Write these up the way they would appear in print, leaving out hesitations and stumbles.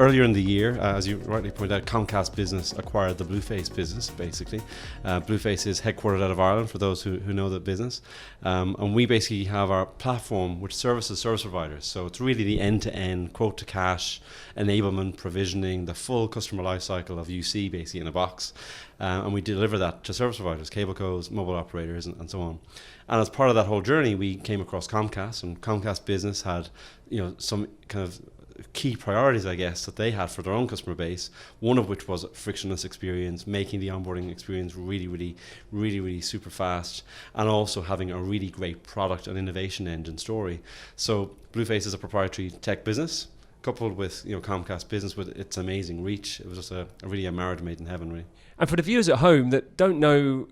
earlier in the year, as you rightly pointed out, Comcast Business acquired the Blueface business, basically. Blueface is headquartered out of Ireland, for those who know the business. And we basically have our platform which services service providers. So it's really the end-to-end quote-to-cash, enablement, provisioning, the full customer lifecycle of UC, basically, in a box. And we deliver that to service providers, cable cos, mobile operators, and so on. And as part of that whole journey, we came across Comcast, and Comcast Business had, some kind of key priorities, I guess, that they had for their own customer base. One of which was frictionless experience, making the onboarding experience really super fast, and also having a really great product and innovation engine story. So Blueface is a proprietary tech business, coupled with Comcast Business with its amazing reach. It was just a marriage made in heaven, really. And for the viewers at home that don't know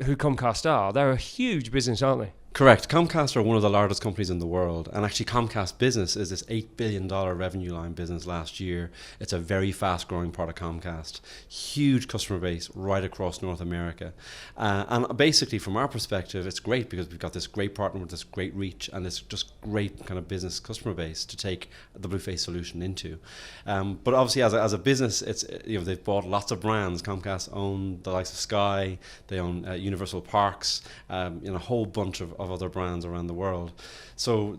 who Comcast are, they're a huge business, aren't they? Correct. Comcast are one of the largest companies in the world, and actually Comcast Business is this $8 billion revenue line business last year. It's a very fast growing part of Comcast. Huge customer base right across North America. And basically from our perspective, it's great because we've got this great partner with this great reach and this just great kind of business customer base to take the Blueface solution into. But obviously as a business, it's they've bought lots of brands. Comcast own the likes of Sky, they own Universal Parks, a whole bunch of other brands around the world. So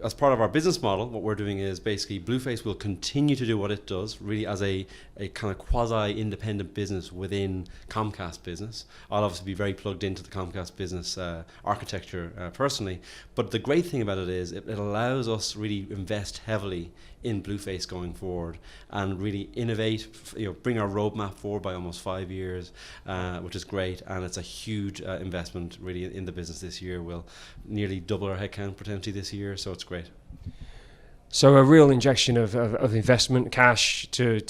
as part of our business model, what we're doing is basically Blueface will continue to do what it does, really as a kind of quasi-independent business within Comcast Business. I'll obviously be very plugged into the Comcast Business architecture personally, but the great thing about it is it allows us really invest heavily in Blueface going forward and really innovate, bring our roadmap forward by almost 5 years, which is great. And it's a huge investment really in the business this year. We'll nearly double our headcount potentially this year, so it's great. So a real injection of investment, cash to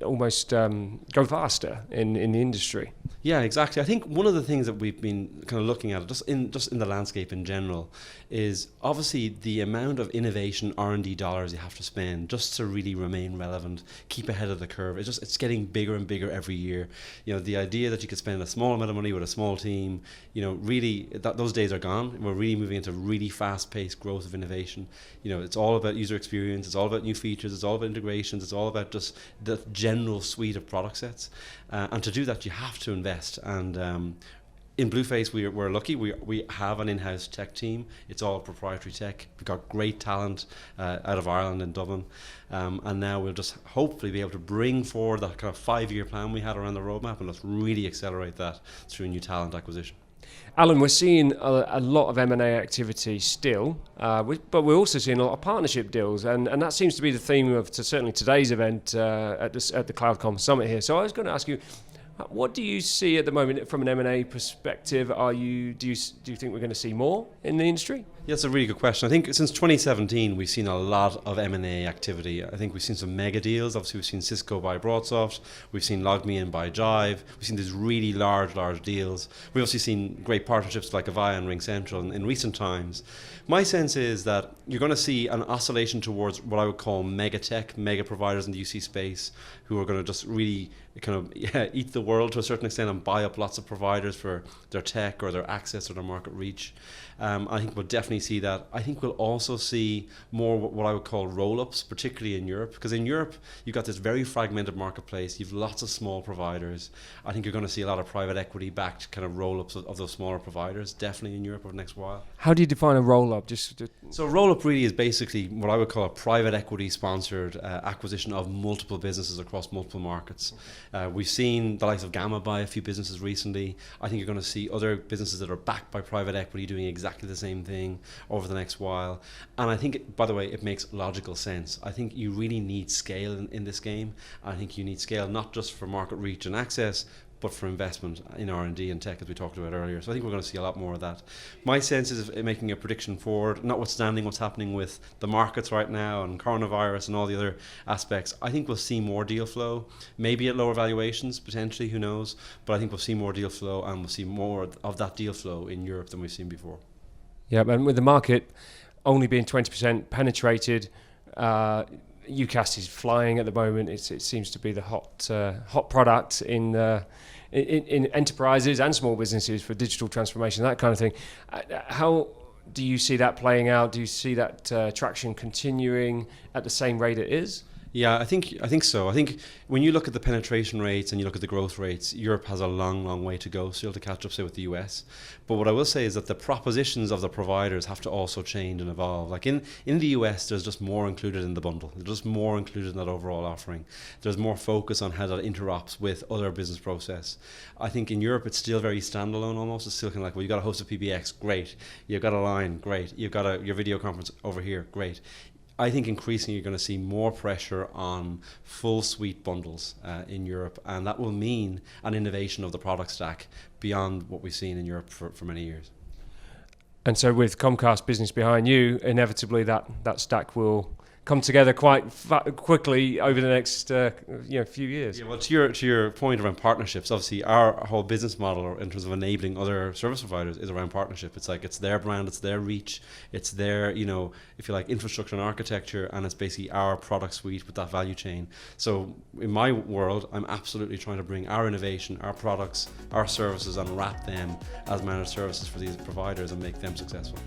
almost go faster in the industry. Yeah, exactly. I think one of the things that we've been kind of looking at just in the landscape in general is obviously the amount of innovation R&D dollars you have to spend just to really remain relevant, keep ahead of the curve. It's getting bigger and bigger every year. The idea that you could spend a small amount of money with a small team, really those days are gone. We're really moving into really fast-paced growth of innovation. It's all about user experience, it's all about new features, it's all about integrations, it's all about just the general suite of product sets. And to do that, you have to invest. And in Blueface, we're lucky. We have an in-house tech team. It's all proprietary tech. We've got great talent out of Ireland and Dublin. And now we'll just hopefully be able to bring forward that kind of 5-year plan we had around the roadmap and let's really accelerate that through new talent acquisition. Alan, we're seeing a lot of M&A activity still, but we're also seeing a lot of partnership deals, and that seems to be the theme of certainly today's event at the CloudCom Summit here. So I was going to ask you, what do you see at the moment from an M&A perspective? Do you think we're going to see more in the industry? Yeah, that's a really good question. I think since 2017, we've seen a lot of M&A activity. I think we've seen some mega deals. Obviously, we've seen Cisco buy BroadSoft. We've seen LogMeIn buy Jive. We've seen these really large deals. We've also seen great partnerships like Avaya and RingCentral in recent times. My sense is that you're going to see an oscillation towards what I would call mega tech, mega providers in the UC space who are going to just really kind of eat the world to a certain extent and buy up lots of providers for their tech or their access or their market reach. I think we'll definitely see that. I think we'll also see more what I would call roll-ups, particularly in Europe, because in Europe you've got this very fragmented marketplace. You've lots of small providers. I think you're going to see a lot of private equity-backed kind of roll-ups of those smaller providers, definitely in Europe over the next while. How do you define a roll-up? So a roll-up really is basically what I would call a private equity-sponsored acquisition of multiple businesses across multiple markets. We've seen the likes of Gamma buy a few businesses recently. I think you're going to see other businesses that are backed by private equity doing exactly the same thing over the next while. And I think, by the way, it makes logical sense. I think you really need scale in this game. I think you need scale not just for market reach and access, but for investment in R&D and tech, as we talked about earlier. So I think we're going to see a lot more of that. My sense is making a prediction forward, notwithstanding what's happening with the markets right now and coronavirus and all the other aspects, I think we'll see more deal flow, maybe at lower valuations, potentially, who knows, but I think we'll see more deal flow and we'll see more of that deal flow in Europe than we've seen before. Yeah, and with the market only being 20% penetrated, UCaaS is flying at the moment. It seems to be the hot product in enterprises and small businesses for digital transformation, that kind of thing. How do you see that playing out? Do you see that traction continuing at the same rate it is? Yeah, I think so. I think when you look at the penetration rates and you look at the growth rates, Europe has a long way to go still to catch up, say, with the US. But what I will say is that the propositions of the providers have to also change and evolve. Like in the US, there's just more included in the bundle. There's just more included in that overall offering. There's more focus on how that interops with other business process. I think in Europe, it's still very standalone almost. It's still kind of like, well, you got a host of PBX, great. You've got a line, great. You've got your video conference over here, great. I think increasingly you're going to see more pressure on full suite bundles in Europe, and that will mean an innovation of the product stack beyond what we've seen in Europe for many years. And so with Comcast Business behind you, inevitably that stack will come together quite quickly over the next few years. Yeah, well, to your point around partnerships, obviously our whole business model in terms of enabling other service providers is around partnership. It's like it's their brand, it's their reach, it's their, if you like, infrastructure and architecture, and it's basically our product suite with that value chain. So in my world, I'm absolutely trying to bring our innovation, our products, our services, and wrap them as managed services for these providers and make them successful.